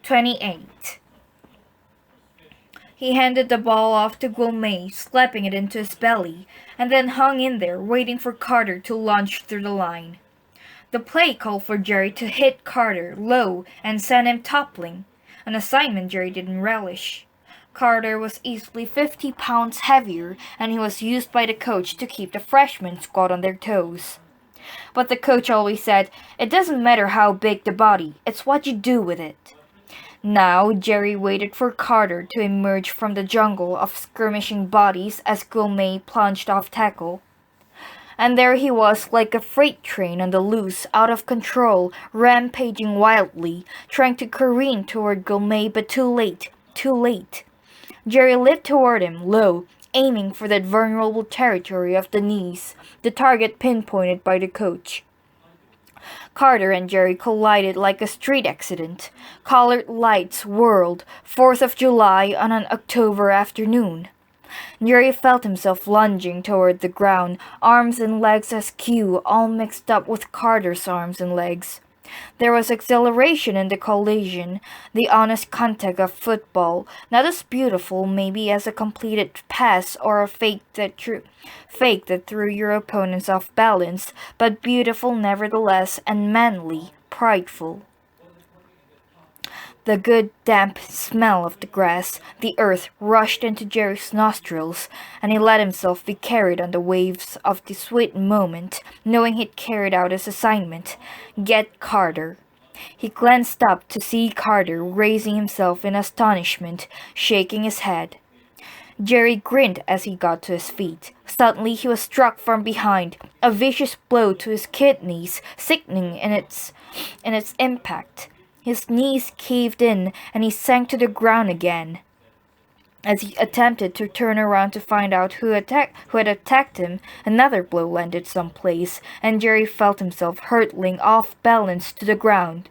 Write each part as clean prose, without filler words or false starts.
ch.28. He handed the ball off to Gourmet, slapping it into his belly, and then hung in there, waiting for Carter to launch through the line. The play called for Jerry to hit Carter low and send him toppling, an assignment Jerry didn't relish. Carter was easily 50 pounds heavier, and he was used by the coach to keep the freshman squad on their toes. But the coach always said, "It doesn't matter how big the body, it's what you do with it." Now Jerry waited for Carter to emerge from the jungle of skirmishing bodies as Gourmet plunged off tackle. And there he was, like a freight train on the loose, out of control, rampaging wildly, trying to careen toward Gourmet, but too late, too late. Jerry leaped toward him, low, aiming for that vulnerable territory of the knees, the target pinpointed by the coach. Carter and Jerry collided like a street accident. Colored lights whirled, 4th of July on an October afternoon. Jerry felt himself lunging toward the ground, arms and legs askew, all mixed up with Carter's arms and legs. There was exhilaration in the collision, the honest contact of football, not as beautiful maybe as a completed pass or a fake that threw your opponents off balance, but beautiful nevertheless and manly, prideful. The good damp smell of the grass, the earth, rushed into Jerry's nostrils, and he let himself be carried on the waves of the sweet moment, knowing he'd carried out his assignment. Get Carter. He glanced up to see Carter raising himself in astonishment, shaking his head. Jerry grinned as he got to his feet. Suddenly he was struck from behind, a vicious blow to his kidneys, sickening in its impact. His knees caved in, and he sank to the ground again. As he attempted to turn around to find out who had attacked him, another blow landed someplace, and Jerry felt himself hurtling off balance to the ground.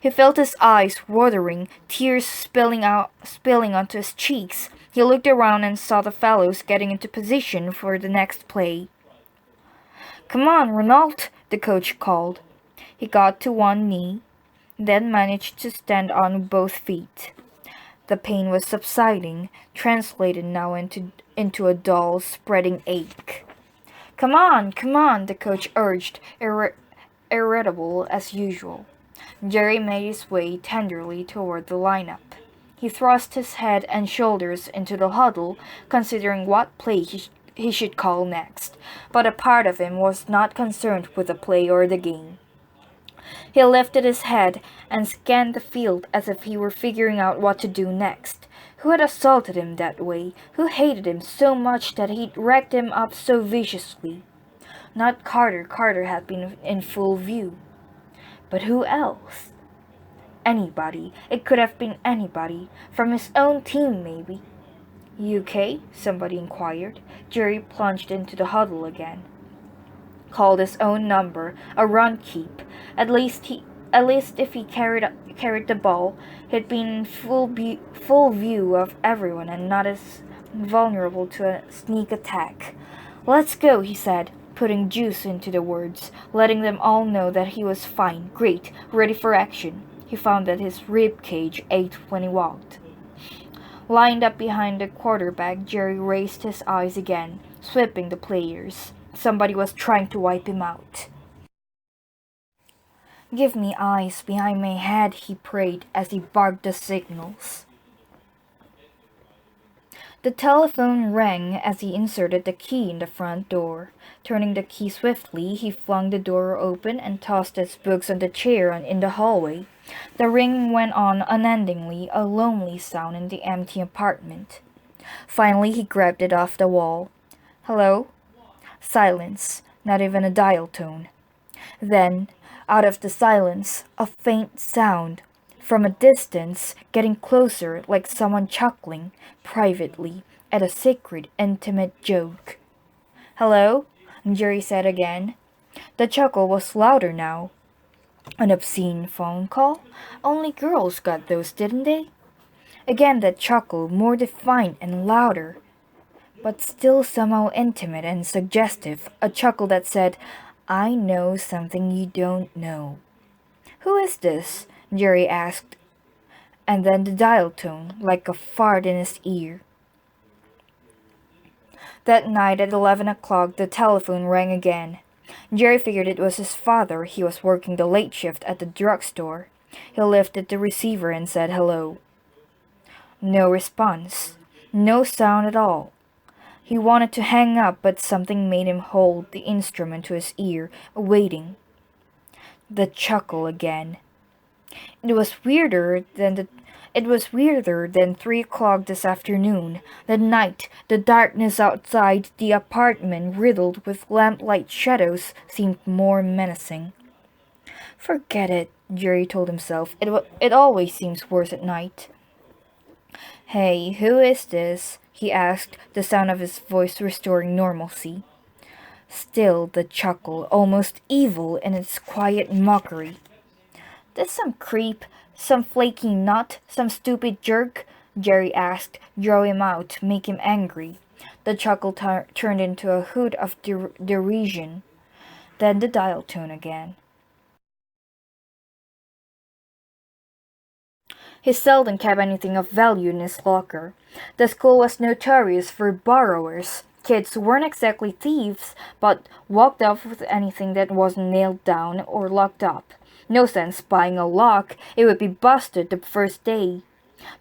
He felt his eyes watering, tears spilling onto his cheeks. He looked around and saw the fellows getting into position for the next play. "Come on, Renault," the coach called. He got to one knee, then managed to stand on both feet. The pain was subsiding, translated now into a dull, spreading ache. Come on," the coach urged, irritable as usual. Jerry made his way tenderly toward the lineup. He thrust his head and shoulders into the huddle, considering what play he should call next, but a part of him was not concerned with the play or the game. He lifted his head and scanned the field as if he were figuring out what to do next. Who had assaulted him that way? Who hated him so much that he'd wrecked him up so viciously? Not Carter. Carter had been in full view. But who else? Anybody. It could have been anybody. From his own team, maybe. "You okay?" somebody inquired. Jerry plunged into the huddle again. Called his own number, a run keep. At least if he carried the ball, he'd been in full view of everyone and not as vulnerable to a sneak attack. "Let's go," he said, putting juice into the words, letting them all know that he was fine, great, ready for action. He found that his rib cage ached when he walked. Lined up behind the quarterback, Jerry raised his eyes again, sweeping the players. Somebody was trying to wipe him out. "Give me eyes behind my head," he prayed as he barked the signals. The telephone rang as he inserted the key in the front door. Turning the key swiftly, he flung the door open and tossed his books on the chair in the hallway. The ring went on unendingly, a lonely sound in the empty apartment. Finally, he grabbed it off the wall. "Hello?" Silence, not even a dial tone. Then, out of the silence, a faint sound. From a distance, getting closer like someone chuckling, privately, at a secret, intimate joke. "Hello?" Jerry said again. The chuckle was louder now. An obscene phone call? Only girls got those, didn't they? Again that chuckle, more defined and louder, but still somehow intimate and suggestive, a chuckle that said, "I know something you don't know." "Who is this?" Jerry asked. and then the dial tone, like a fart in his ear. That night at 11 o'clock, the telephone rang again. Jerry figured it was his father. He was working the late shift at the drugstore. He lifted the receiver and said hello. No response. No sound at all. He wanted to hang up, but something made him hold the instrument to his ear, waiting. The chuckle again. It was weirder than the It was weirder than 3 o'clock this afternoon. The night, the darkness outside the apartment riddled with lamplight shadows seemed more menacing. Forget it, Jerry told himself. It always seems worse at night. Hey, who is this? He asked, the sound of his voice restoring normalcy. Still the chuckle, almost evil in its quiet mockery. This some creep, some flaky nut, some stupid jerk? Jerry asked. Draw him out, make him angry. The chuckle turned into a hoot of derision. Then the dial tone again. He seldom kept anything of value in his locker. The school was notorious for borrowers. Kids who weren't exactly thieves, but walked off with anything that wasn't nailed down or locked up. No sense buying a lock, it would be busted the first day.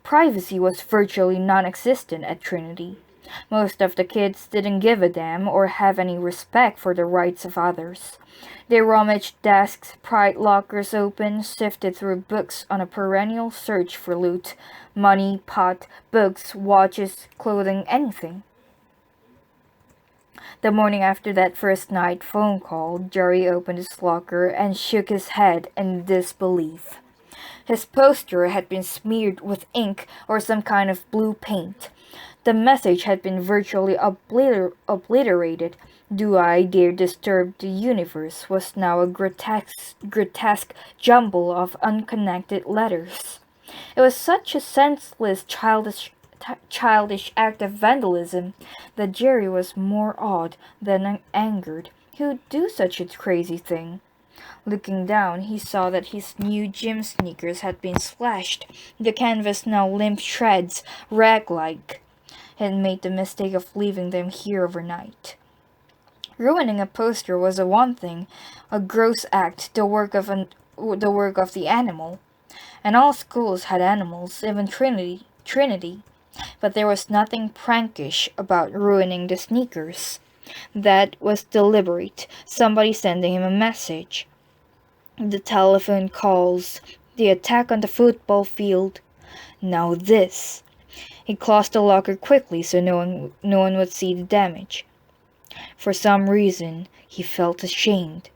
Privacy was virtually non-existent at Trinity. Most of the kids didn't give a damn or have any respect for the rights of others. They rummaged desks, pried lockers open, sifted through books on a perennial search for loot, money, pot, books, watches, clothing, anything. The morning after that first night phone call, Jerry opened his locker and shook his head in disbelief. His poster had been smeared with ink or some kind of blue paint. The message had been virtually obliterated. Do I dare disturb the universe was now a grotesque jumble of unconnected letters. It was such a senseless, childish act of vandalism that Jerry was more awed than angered. Who'd do such a crazy thing? Looking down, he saw that his new gym sneakers had been slashed, the canvas now limp shreds, rag-like. He had made the mistake of leaving them here overnight. Ruining a poster was a one thing, a gross act, the work of the animal. And all schools had animals, even Trinity. But there was nothing prankish about ruining the sneakers. That was deliberate, somebody sending him a message. The telephone calls, the attack on the football field. Now this. He closed the locker quickly so no one would see the damage. For some reason, he felt ashamed.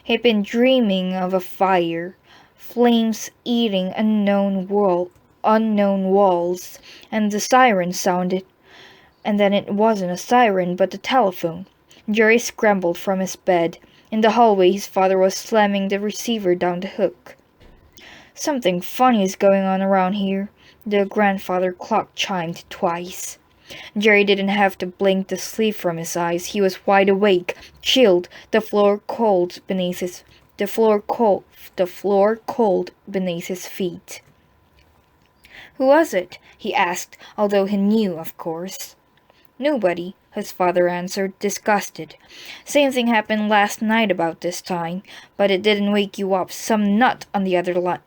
He'd been dreaming of a fire, flames eating unknown walls, and the siren sounded. And then it wasn't a siren, but the telephone. Jerry scrambled from his bed. In the hallway, his father was slamming the receiver down the hook. Something funny is going on around here. The grandfather clock chimed twice. Jerry didn't have to blink the sleep from his eyes. He was wide awake, chilled, the floor cold beneath his feet. Who was it? He asked, although he knew, of course. Nobody, his father answered, disgusted. Same thing happened last night about this time, but it didn't wake you up. Some nut on the other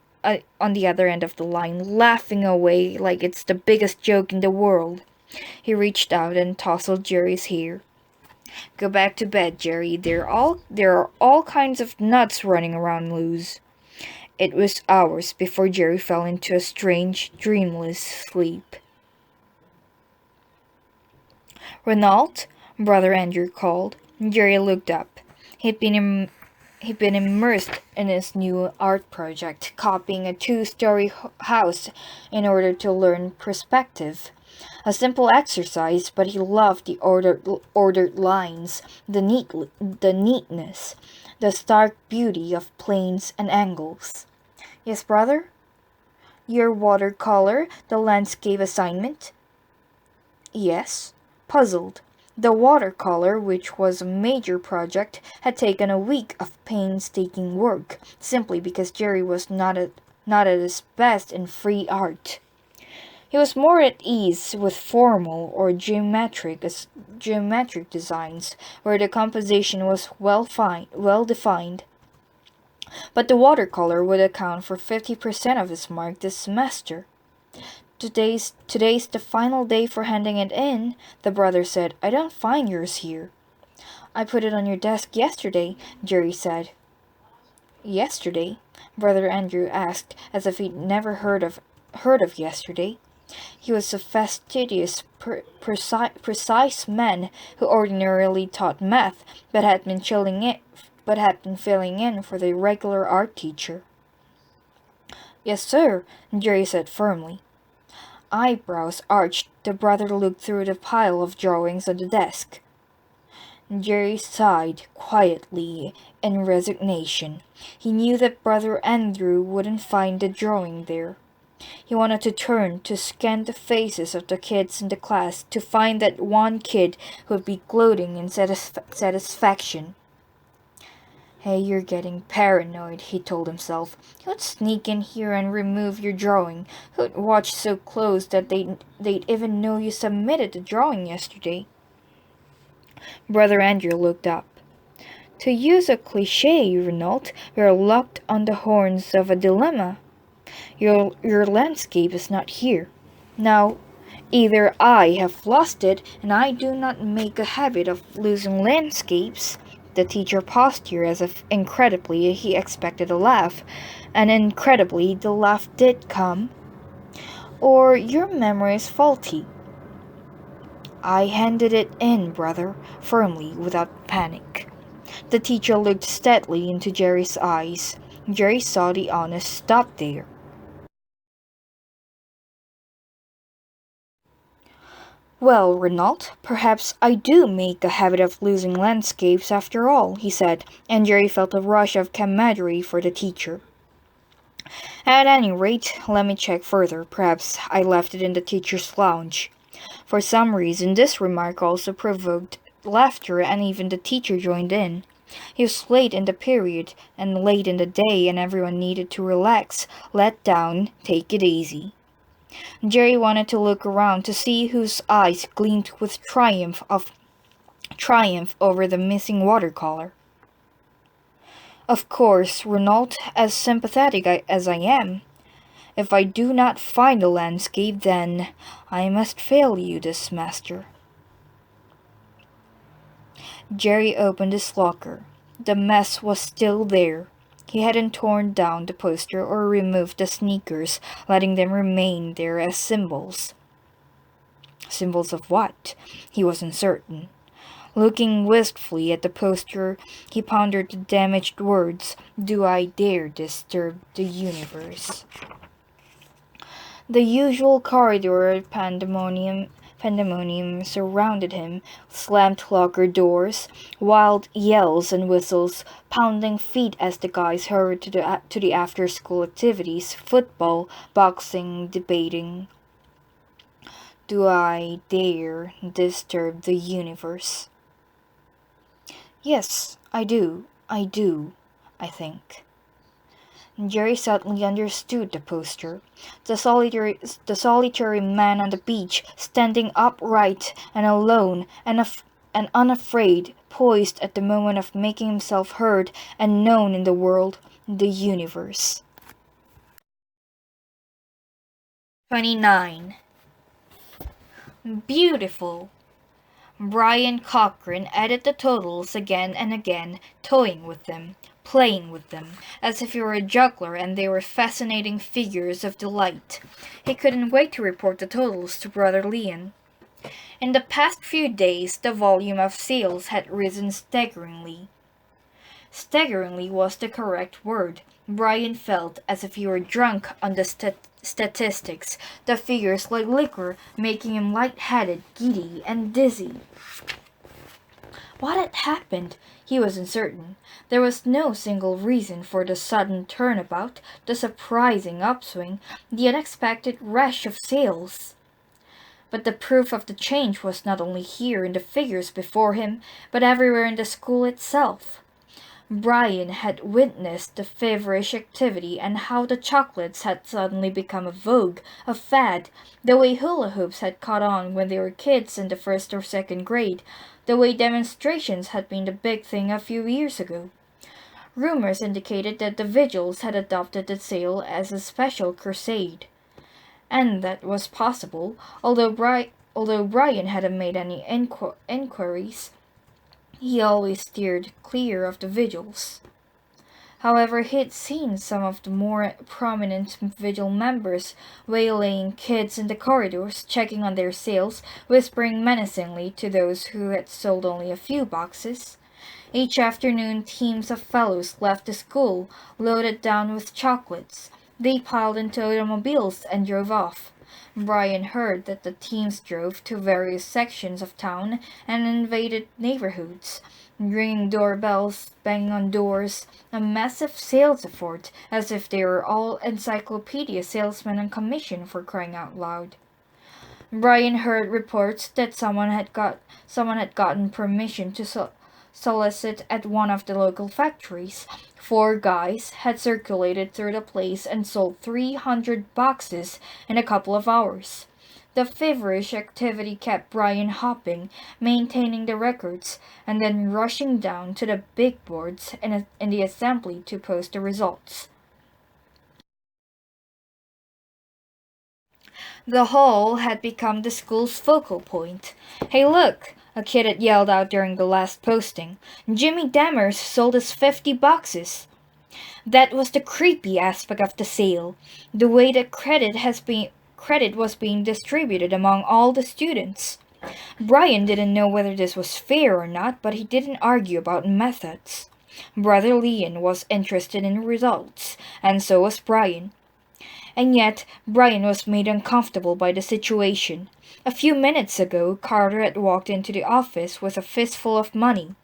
end of the line, laughing away like it's the biggest joke in the world. He reached out and tousled Jerry's hair. Go back to bed, Jerry. There are all kinds of nuts running around loose. It was hours before Jerry fell into a strange, dreamless sleep. Renault, Brother Andrew called. Jerry looked up. He'd been immersed in his new art project, copying a 2-story house in order to learn perspective. A simple exercise, but he loved the ordered lines, the neatness, the stark beauty of planes and angles. Yes, brother? Your watercolor, the landscape assignment? Yes. Puzzled. The watercolor, which was a major project, had taken a week of painstaking work, simply because Jerry was not not at his best in free art. He was more at ease with formal or geometric designs, where the composition was well defined. But the watercolor would account for 50% of his mark this semester. Today's the final day for handing it in, the brother said. I don't find yours here. I put it on your desk yesterday, Jerry said. Yesterday? Brother Andrew asked, as if he'd never heard of yesterday. He was a fastidious, precise man who ordinarily taught math, but had been filling in for the regular art teacher. Yes, sir, Jerry said firmly. Eyebrows arched, the brother looked through the pile of drawings on the desk. Jerry sighed quietly in resignation. He knew that Brother Andrew wouldn't find the drawing there. He wanted to turn to scan the faces of the kids in the class to find that one kid who would be gloating in satisfaction. Hey, you're getting paranoid, he told himself. Who'd sneak in here and remove your drawing? Who'd watch so close that they'd even know you submitted the drawing yesterday? Brother Andrew looked up. To use a cliché, Renault, you're locked on the horns of a dilemma. Your landscape is not here. Now, either I have lost it, and I do not make a habit of losing landscapes. The teacher paused here as if incredibly he expected a laugh, and incredibly the laugh did come. Or your memory is faulty. I handed it in, brother, firmly, without panic. The teacher looked steadily into Jerry's eyes. Jerry saw the honest stop there. Well, Renault, perhaps I do make a habit of losing landscapes after all, he said, and Jerry felt a rush of camaraderie for the teacher. At any rate, let me check further. Perhaps I left it in the teacher's lounge. For some reason, this remark also provoked laughter, and even the teacher joined in. It was late in the period, and late in the day, and everyone needed to relax, let down, take it easy. Jerry wanted to look around to see whose eyes gleamed with triumph over the missing watercolor. Of course, Renault, as sympathetic as I am, if I do not find the landscape, then I must fail you this semester. Jerry opened his locker. The mess was still there. He hadn't torn down the poster or removed the sneakers, letting them remain there as symbols. Symbols of what? He wasn't certain. Looking wistfully at the poster, he pondered the damaged words, "Do I dare disturb the universe?" The usual corridor of pandemonium surrounded him, slammed locker doors, wild yells and whistles, pounding feet as the guys hurried to the after-school activities, football, boxing, debating. Do I dare disturb the universe? Yes, I do, I think. Jerry suddenly understood the poster. The solitary man on the beach, standing upright and alone and unafraid, poised at the moment of making himself heard and known in the world, the universe. 29. Beautiful. Brian Cochran added the totals again and again, toying with them, playing with them, as if he were a juggler and they were fascinating figures of delight. He couldn't wait to report the totals to Brother Leon. In the past few days, the volume of sales had risen staggeringly. Staggeringly was the correct word. Brian felt as if he were drunk on the statistics, the figures like liquor, making him light-headed, giddy, and dizzy. What had happened? He was uncertain. There was no single reason for the sudden turnabout, the surprising upswing, the unexpected rush of sales. But the proof of the change was not only here in the figures before him, but everywhere in the school itself. Brian had witnessed the feverish activity and how the chocolates had suddenly become a vogue, a fad, the way hula hoops had caught on when they were kids in the first or second grade, the way demonstrations had been the big thing a few years ago. Rumors indicated that the Vigils had adopted the sale as a special crusade, and that was possible, although Brian hadn't made any inquiries. He always steered clear of the vigils. However, he'd seen some of the more prominent vigil members waylaying kids in the corridors, checking on their sales, whispering menacingly to those who had sold only a few boxes. Each afternoon, teams of fellows left the school, loaded down with chocolates. They piled into automobiles and drove off. Brian heard that the teams drove to various sections of town and invaded neighborhoods, ringing doorbells, banging on doors, a massive sales effort, as if they were all encyclopedia salesmen on commission, for crying out loud. Brian heard reports that someone had gotten permission to solicit at one of the local factories. Four guys had circulated through the place and sold 300 boxes in a couple of hours. The feverish activity kept Brian hopping, maintaining the records, and then rushing down to the big boards in the assembly to post the results. The hall had become the school's focal point. "Hey, look!" a kid had yelled out during the last posting. "Jimmy Dammers sold us 50 boxes." That was the creepy aspect of the sale, the way that credit was being distributed among all the students. Brian didn't know whether this was fair or not, but he didn't argue about methods. Brother Leon was interested in results, and so was Brian. And yet, Brian was made uncomfortable by the situation. A few minutes ago, Carter had walked into the office with a fistful of money.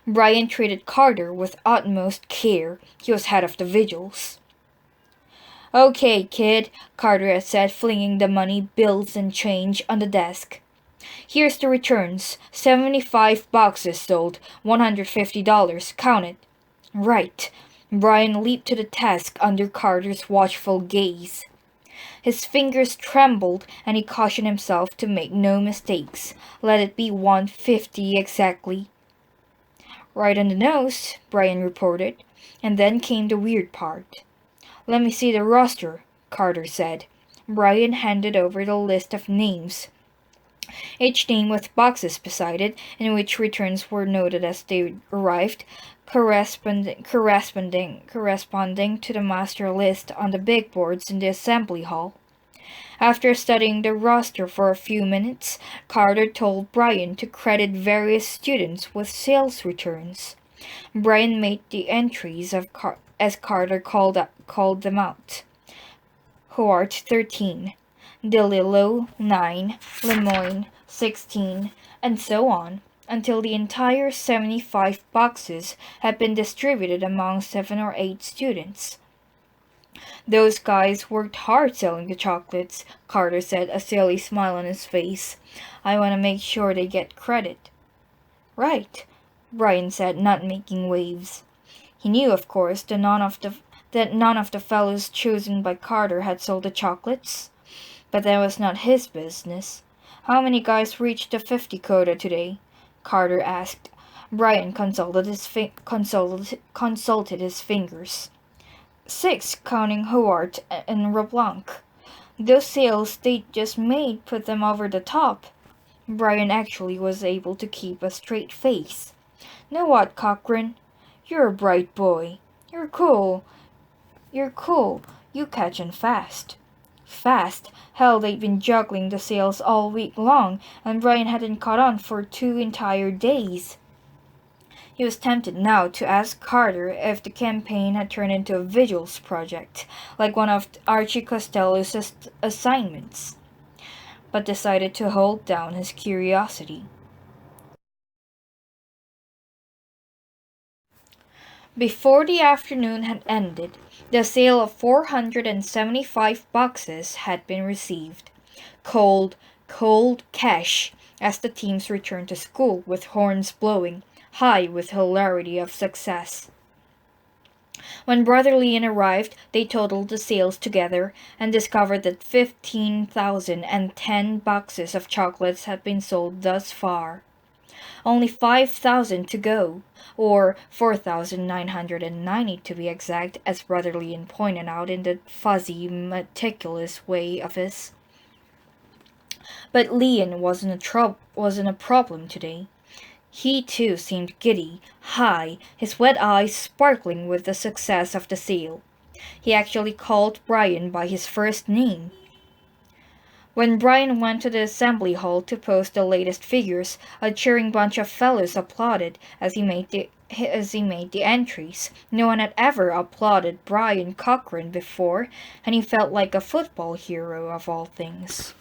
Brian treated Carter with utmost care. He was head of the vigils. "Okay, kid," Carter had said, flinging the money, bills, and change on the desk. "Here's the returns. 75 boxes sold, $150. Count it." "Right." Brian leaped to the task under Carter's watchful gaze. His fingers trembled, and he cautioned himself to make no mistakes. Let it be 150 exactly. "Right on the nose," Brian reported. And then came the weird part. "Let me see the roster," Carter said. Brian handed over the list of names, each name with boxes beside it, in which returns were noted as they arrived, corresponding to the master list on the big boards in the assembly hall. After studying the roster for a few minutes, Carter told Brian to credit various students with sales returns. Brian made the entries as Carter called them out. Howard 13, DeLillo 9, Lemoyne 16, and so on, until the entire 75 boxes had been distributed among 7 or 8 students. "Those guys worked hard selling the chocolates," Carter said, a silly smile on his face. "I want to make sure they get credit." "Right," Brian said, not making waves. He knew, of course, that none of the fellows chosen by Carter had sold the chocolates, but that was not his business. "How many guys reached the 50 quota today?" Carter asked. Brian consulted his fingers. 6, counting Howard and LeBlanc. Those sales they just made put them over the top." Brian actually was able to keep a straight face. "Know what, Cochran? You're a bright boy. You're cool. You catch on fast." Fast? Hell, they'd been juggling the sales all week long, and Brian hadn't caught on for 2 entire days. He was tempted now to ask Carter if the campaign had turned into a vigils project, like one of Archie Costello's assignments, but decided to hold down his curiosity. Before the afternoon had ended, the sale of 475 boxes had been received. Cold, cold cash, as the teams returned to school with horns blowing. high with hilarity of success. When Brother Leon arrived, they totaled the sales together and discovered that 15,010 boxes of chocolates had been sold thus far. Only 5,000 to go, or 4,990 to be exact, as Brother Leon pointed out in that fuzzy, meticulous way of his. But Leon wasn't a problem today. He too seemed giddy, high, his wet eyes sparkling with the success of the sale. He actually called Brian by his first name. When Brian went to the assembly hall to post the latest figures, a cheering bunch of fellows applauded as he made the entries. No one had ever applauded Brian Cochran before, and he felt like a football hero of all things.